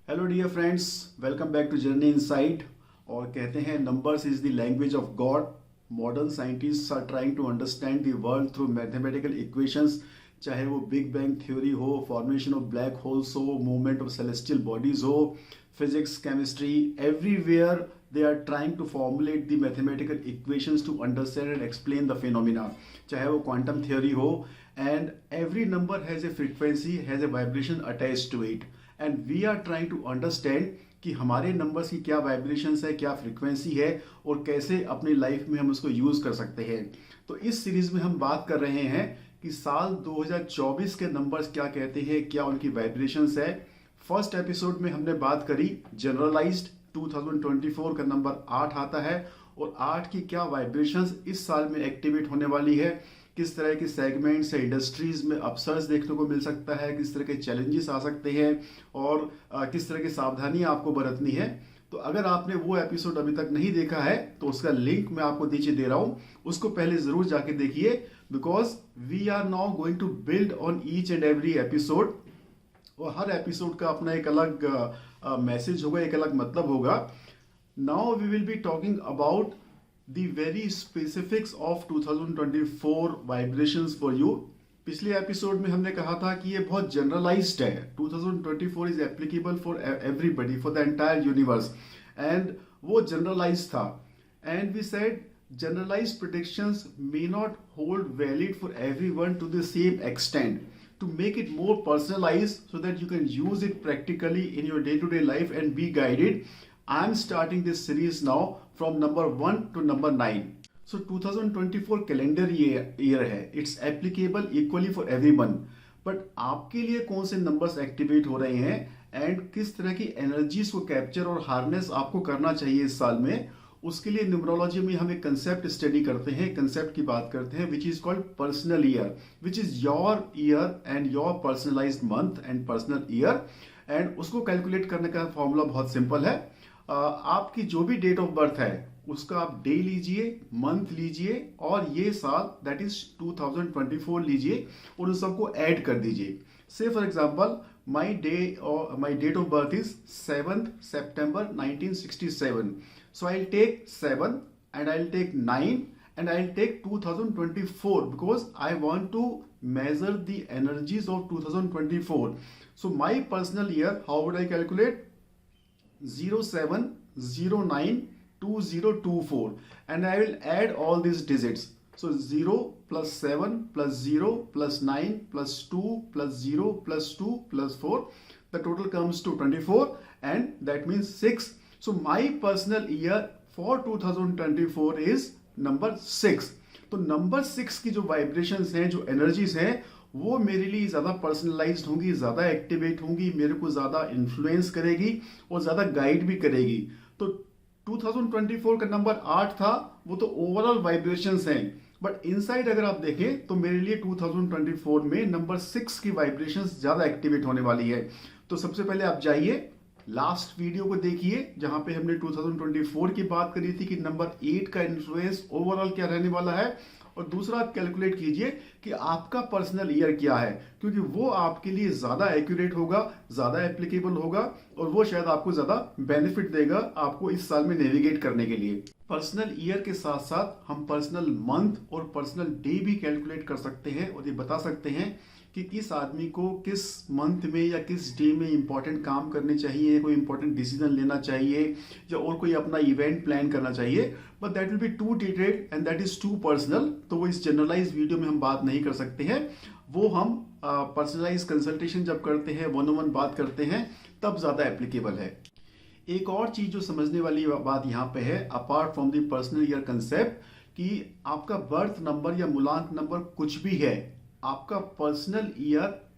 Hello dear friends, welcome back to Journey Insight. और कहते हैं numbers is the language of God. Modern scientists are trying to understand the world through mathematical equations. चाहे वो big bang theory हो, formation of black holes हो, movement of celestial bodies हो, physics, chemistry, everywhere they are trying to formulate the mathematical equations to understand and explain the phenomena. चाहे वो quantum theory हो, and every number has a frequency, has a vibration attached to it, and we are trying to understand कि हमारे numbers की क्या vibrations है, क्या frequency है और कैसे अपनी लाइफ में हम उसको यूज कर सकते हैं। तो इस सीरीज में हम बात कर रहे हैं कि साल 2024 के नंबर्स क्या कहते हैं, क्या उनकी वाइब्रेशंस है। फर्स्ट एपिसोड में हमने बात करी जनरलाइज्ड 2024 का नंबर 8 आता है और 8 की क्या वाइब्रेशंस इस साल में एक्टिवेट होने वाली है, किस तरह के सेगमेंट्स या इंडस्ट्रीज में अपसर्ज देखने को मिल सकता है, किस तरह के चैलेंजेस आ सकते हैं और किस तरह की सावधानियां आपको बरतनी है। तो अगर आपने वो एपिसोड अभी तक नहीं देखा है तो उसका लिंक मैं आपको नीचे दे रहा हूं, उसको पहले जरूर जाके देखिए, because we are now going to build on each and every episode. और हर एपिसोड का अपना एक अलग मैसेज होगा, एक अलग मतलब होगा। Now we will be talking about the very specifics of 2024 vibrations for you. पिछले एपिसोड में हमने कहा था कि ये बहुत जनरलाइज्ड है। 2024 is applicable for everybody, for the entire universe, and वो जनरलाइज था। And we said generalized predictions may not hold valid for everyone to the same extent. To make it more personalized so that you can use it practically in your day-to-day life and be guided, I am starting this series now from number 1 to number 9. So 2024 calendar year है, it's applicable equally for everyone. But आपके लिए कौन से numbers activate हो रहे हैं and किस तरह की एनर्जीज को कैप्चर और हार्नेस आपको करना चाहिए इस साल में, उसके लिए न्यूमरोलॉजी में हम एक कंसेप्ट स्टडी करते हैं, कंसेप्ट की बात करते हैं, which is called personal year, which is your year and your personalised month and personal year. And उसको कैलकुलेट करने का फॉर्मूला बहुत सिंपल है। आपकी जो भी डेट ऑफ बर्थ है उसका आप डे लीजिए, मंथ लीजिए और ये साल दैट इज 2024 लीजिए और उन सबको ऐड कर दीजिए। से for example my date of birth is 7th September 1967. So I'll take 7 and I'll take 9 and I'll take 2024 because I want to measure the energies of 2024. So my personal year, how would I calculate? 07092024 and I will add all these digits. So 0 plus 7 plus 0 plus 9 plus 2 plus 0 plus 2 plus 4. The total comes to 24 and that means 6. So my personal year for 2024 is number 6. तो number 6 की जो vibrations हैं, जो energies हैं, वो मेरे लिए ज़्यादा पर्सनलाइज्ड होंगी, ज़्यादा एक्टिवेट होंगी, मेरे को ज़्यादा इन्फ्लुएंस करेगी और ज़्यादा गाइड भी करेगी। तो 2024 का नंबर 8 था, वो तो ओवरऑल वाइब्रेशंस हैं, बट इनसाइड अगर आप देखें तो मेरे लिए 2024 में नंबर 6 की वाइब्रेशंस ज्यादा एक्टिवेट होने वाली है। तो सबसे पहले आप जाइए लास्ट वीडियो को देखिए जहां पे हमने 2024 की बात करी थी कि नंबर 8 का इन्फ्लुएंस ओवरऑल क्या रहने वाला है, और दूसरा आप कैलकुलेट कीजिए कि आपका पर्सनल ईयर क्या है, क्योंकि वो आपके लिए ज्यादा एक्यूरेट होगा, ज्यादा एप्लीकेबल होगा और वो शायद आपको ज्यादा बेनिफिट देगा आपको इस साल में नेविगेट करने के लिए। पर्सनल ईयर के साथ साथ हम पर्सनल मंथ और पर्सनल डे भी कैलकुलेट कर सकते हैं और ये बता सकते हैं कि किस आदमी को किस मंथ में या किस डे में इंपॉर्टेंट काम करने चाहिए, कोई इंपॉर्टेंट डिसीजन लेना चाहिए या और कोई अपना इवेंट प्लान करना चाहिए। But that will be too detailed and that is too personal, तो वो इस जनरलाइज वीडियो में हम बात नहीं कर सकते हैं। वो हम पर्सनलाइज कंसल्टेशन जब करते हैं, वन ऑन वन बात करते हैं, तब ज्यादा एप्लीकेबल है। एक और चीज जो समझने वाली बात यहाँ पे है, apart from the personal year concept, कि आपका बर्थ नंबर या मूलांक नंबर कुछ भी है, आपका पर्सनल ईयर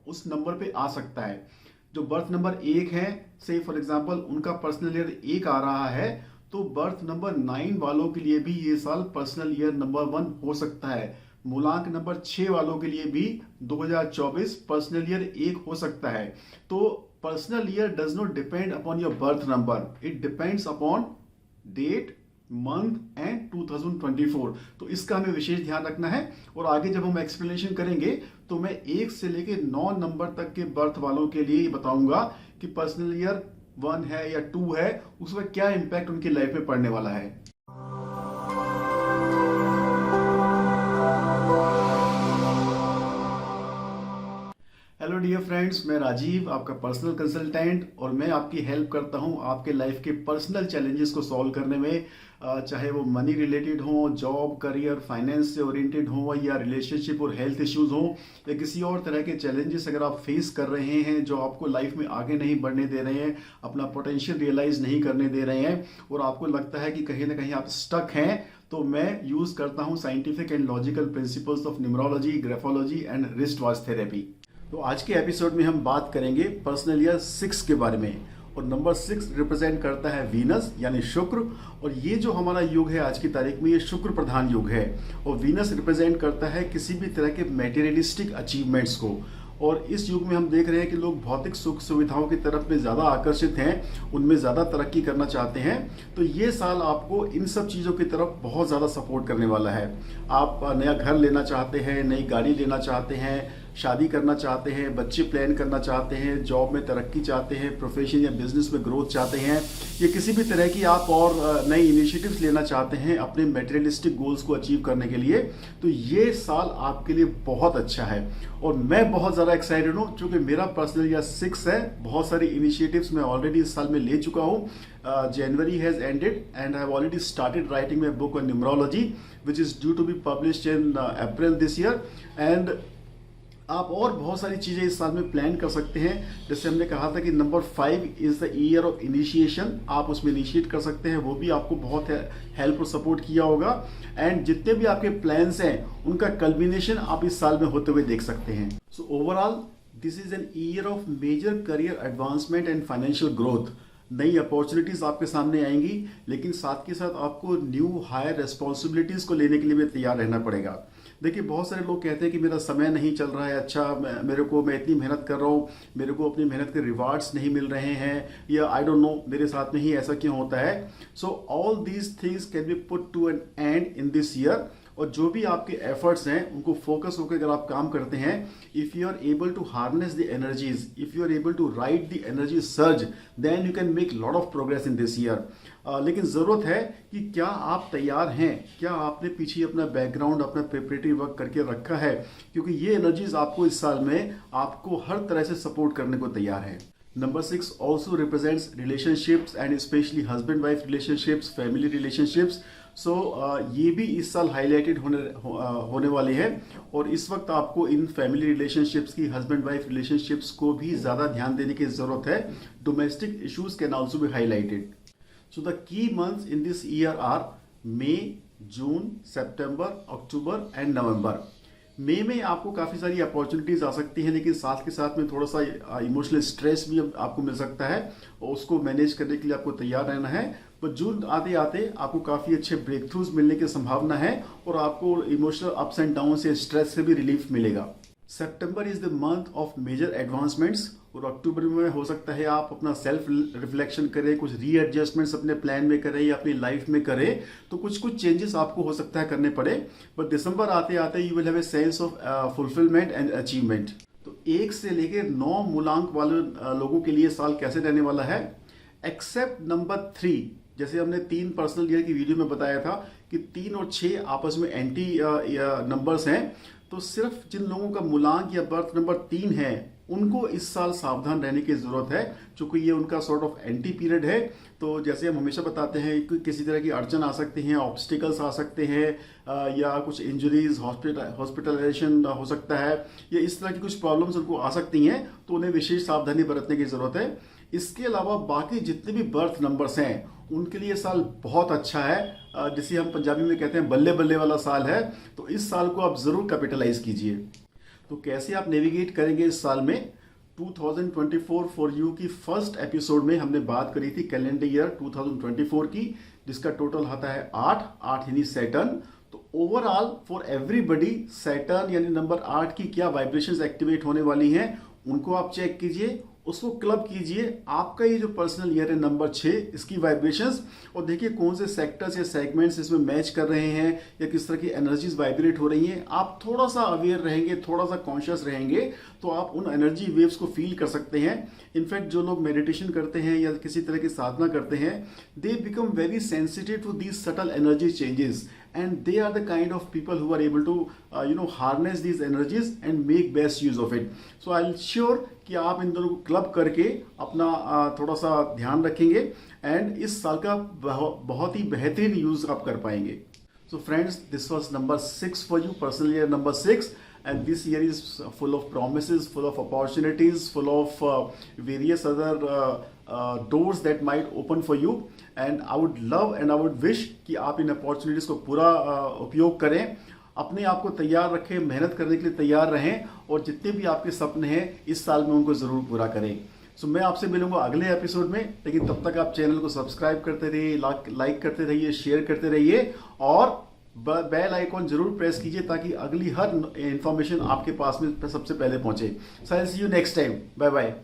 उस नंबर पे आ सकता है। जो बर्थ नंबर 1 है, से फॉर एग्जांपल उनका पर्सनल ईयर 1 आ रहा है, तो बर्थ नंबर 9 वालों के लिए भी ये साल पर्सनल ईयर नंबर 1 हो सकता है। मूलांक नंबर 6 वालों के लिए भी 2024 पर्सनल ईयर 1 हो सकता है। तो personal year does not depend upon your birth number, it depends upon date, month and 2024। तो इसका हमें विशेष ध्यान रखना है और आगे जब हम एक्सप्लेनेशन करेंगे तो मैं 1 से लेकर 9 नंबर तक के बर्थ वालों के लिए बताऊंगा कि पर्सनल ईयर 1 है या 2 है, उसमें क्या इम्पैक्ट उनकी लाइफ में पड़ने वाला है। हेलो डियर फ्रेंड्स, मैं राजीव, आपका पर्सनल कंसल्टेंट, और मैं आपकी हेल्प करता हूं आपके लाइफ के पर्सनल चैलेंजेस को सॉल्व करने में। चाहे वो मनी रिलेटेड हो, जॉब, करियर, फाइनेंस से ओरिएंटेड हो, या रिलेशनशिप और हेल्थ इश्यूज हो, या किसी और तरह के चैलेंजेस अगर आप फेस कर रहे हैं जो आपको लाइफ में आगे नहीं बढ़ने दे रहे हैं, अपना पोटेंशियल रियलाइज नहीं करने दे रहे हैं, और आपको लगता है कि कहीं ना कहीं आप स्टक हैं, तो मैं यूज करता हूं scientific and logical principles of numerology, graphology and wrist watch therapy. तो आज के एपिसोड में हम बात करेंगे पर्सनल ईयर 6 के बारे में, और नंबर 6 रिप्रेजेंट करता है वीनस यानी शुक्र, और ये जो हमारा युग है आज की तारीख में, ये शुक्र प्रधान युग है। और वीनस रिप्रेजेंट करता है किसी भी तरह के मटेरियलिस्टिक अचीवमेंट्स को, और इस युग में हम देख रहे हैं कि लोग भौतिक सुख सुविधाओं की तरफ में ज़्यादा आकर्षित हैं, उनमें ज़्यादा तरक्की करना चाहते हैं। तो ये साल आपको इन सब चीज़ों की तरफ बहुत ज़्यादा सपोर्ट करने वाला है। आप नया घर लेना चाहते हैं, नई गाड़ी लेना चाहते हैं, शादी करना चाहते हैं, बच्चे प्लान करना चाहते हैं, जॉब में तरक्की चाहते हैं, प्रोफेशन या बिजनेस में ग्रोथ चाहते हैं, या किसी भी तरह की आप और नई इनिशिएटिव्स लेना चाहते हैं अपने मटेरियलिस्टिक गोल्स को अचीव करने के लिए, तो ये साल आपके लिए बहुत अच्छा है। और मैं बहुत ज़्यादा एक्साइटेड हूँ क्योंकि मेरा पर्सनल ईयर 6 है। बहुत सारी इनिशिएटिव्स मैं ऑलरेडी इस साल में ले चुका हूँ। January has ended and I have already started writing my book on numerology, which is due to be published in April this year. And आप और बहुत सारी चीज़ें इस साल में प्लान कर सकते हैं। जैसे हमने कहा था कि number 5 is the year of initiation, आप उसमें इनिशिएट कर सकते हैं, वो भी आपको बहुत हेल्प और सपोर्ट किया होगा। एंड जितने भी आपके प्लान्स हैं उनका कल्बिनेशन आप इस साल में होते हुए देख सकते हैं। So overall this is an year of major career advancement and financial growth. नई अपॉर्चुनिटीज आपके सामने आएंगी, लेकिन साथ के साथ आपको न्यू हायर रिस्पॉन्सिबिलिटीज को लेने के लिए भी तैयार रहना पड़ेगा। देखिए, बहुत सारे लोग कहते हैं कि मेरा समय नहीं चल रहा है अच्छा, मैं इतनी मेहनत कर रहा हूँ, मेरे को अपनी मेहनत के रिवार्ड्स नहीं मिल रहे हैं, या आई डोंट नो मेरे साथ में ही ऐसा क्यों होता है। So all these things can be put to an end in this year. और जो भी आपके एफर्ट्स हैं उनको फोकस होकर अगर आप काम करते हैं, if you are able to harness the energies, if you are able to ride the energy surge, then you can make lot of progress in this year. लेकिन ज़रूरत है कि क्या आप तैयार हैं, क्या आपने पीछे अपना बैकग्राउंड, अपना प्रिपरेटरी वर्क करके रखा है, क्योंकि ये एनर्जीज आपको इस साल में आपको हर तरह से सपोर्ट करने को तैयार है। Number 6 also represents relationships and especially husband-wife relationships, family relationships. So ये भी इस साल हाईलाइटेड होने वाले हैं, और इस वक्त आपको इन फैमिली रिलेशनशिप्स की, हस्बैंड वाइफ रिलेशनशिप्स को भी ज़्यादा ध्यान देने की ज़रूरत है। Domestic issues can also be highlighted. So the key months in this year are May, June, September, October and November. मई में आपको काफ़ी सारी अपॉर्चुनिटीज आ सकती हैं, लेकिन साथ के साथ में थोड़ा सा इमोशनल स्ट्रेस भी आपको मिल सकता है, और उसको मैनेज करने के लिए आपको तैयार रहना है। पर जून आते आते आपको काफ़ी अच्छे ब्रेक थ्रूज मिलने की संभावना है, और आपको इमोशनल अप्स एंड डाउन से, स्ट्रेस से भी रिलीफ मिलेगा। September is the month of major advancements, और अक्टूबर में हो सकता है आप अपना सेल्फ रिफ्लेक्शन करें, कुछ रीएडजस्टमेंट्स अपने प्लान में करें या अपनी लाइफ में करें, तो कुछ चेंजेस आपको हो सकता है करने पड़े। बट दिसंबर आते आते you will have a sense of fulfilment and achievement. तो 1 से लेकर 9 मूलांक वाले लोगों के लिए साल कैसे रहने वाला है, एक्सेप्ट नंबर 3। जैसे हमने 3 पर्सनल ईयर की वीडियो में बताया था कि 3 और 6 आपस में एंटी नंबर्स हैं, तो सिर्फ जिन लोगों का मूलांक या बर्थ नंबर 3 है उनको इस साल सावधान रहने की ज़रूरत है, क्योंकि ये उनका सॉर्ट ऑफ एंटी पीरियड है। तो जैसे हम हमेशा बताते हैं कि किसी तरह की अड़चन आ सकती हैं, ऑब्स्टिकल्स आ सकते हैं, या कुछ इंजरीज, हॉस्पिटलाइजेशन हो सकता है, या इस तरह की कुछ प्रॉब्लम्स उनको आ सकती हैं, तो उन्हें विशेष सावधानी बरतने की ज़रूरत है। इसके अलावा बाकी जितने भी बर्थ नंबर्स हैं उनके लिए साल बहुत अच्छा है, जिसे हम पंजाबी में कहते हैं बल्ले बल्ले वाला साल है। तो इस साल को आप ज़रूर कैपिटलाइज कीजिए। तो कैसे आप नेविगेट करेंगे इस साल में, 2024 फॉर यू की फर्स्ट एपिसोड में हमने बात करी थी कैलेंडर ईयर 2024 की, जिसका टोटल आता है 8 यानी सैटर्न। तो ओवरऑल फॉर एवरीबडी सैटर्न यानी नंबर 8 की क्या वाइब्रेशंस एक्टिवेट होने वाली हैं उनको आप चेक कीजिए, उसको क्लब कीजिए। आपका ये जो पर्सनल ईयर है नंबर 6, इसकी वाइब्रेशंस, और देखिए कौन से सेक्टर्स या सेगमेंट्स इसमें मैच कर रहे हैं या किस तरह की एनर्जीज वाइब्रेट हो रही हैं। आप थोड़ा सा अवेयर रहेंगे, थोड़ा सा कॉन्शियस रहेंगे, तो आप उन एनर्जी वेव्स को फील कर सकते हैं। इनफैक्ट जो लोग मेडिटेशन करते हैं या किसी तरह की साधना करते हैं, they become very sensitive to these subtle energy changes, and they are the kind of people who are able to harness these energies and make best use of it. So I'll sure कि आप इन दोनों को club करके अपना थोड़ा सा ध्यान रखेंगे एंड इस साल का बहुत ही बेहतरीन यूज आप कर पाएंगे। So friends, this was number 6 for you, personal year number 6, and this year is full of promises, full of opportunities, full of various other doors that might open for you, and I would love and I would wish कि आप इन opportunities को पूरा उपयोग करें, अपने आप को तैयार रखें, मेहनत करने के लिए तैयार रहें, और जितने भी आपके सपने हैं इस साल में उनको ज़रूर पूरा करें। सो मैं आपसे मिलूंगा अगले एपिसोड में, लेकिन तब तक आप चैनल को सब्सक्राइब करते रहिए, लाइक करते रहिए, शेयर करते रहिए, और बेल आइकॉन जरूर प्रेस कीजिए ताकि अगली हर इंफॉर्मेशन आपके पास में सबसे पहले पहुंचे। So I will see you next time. Bye bye.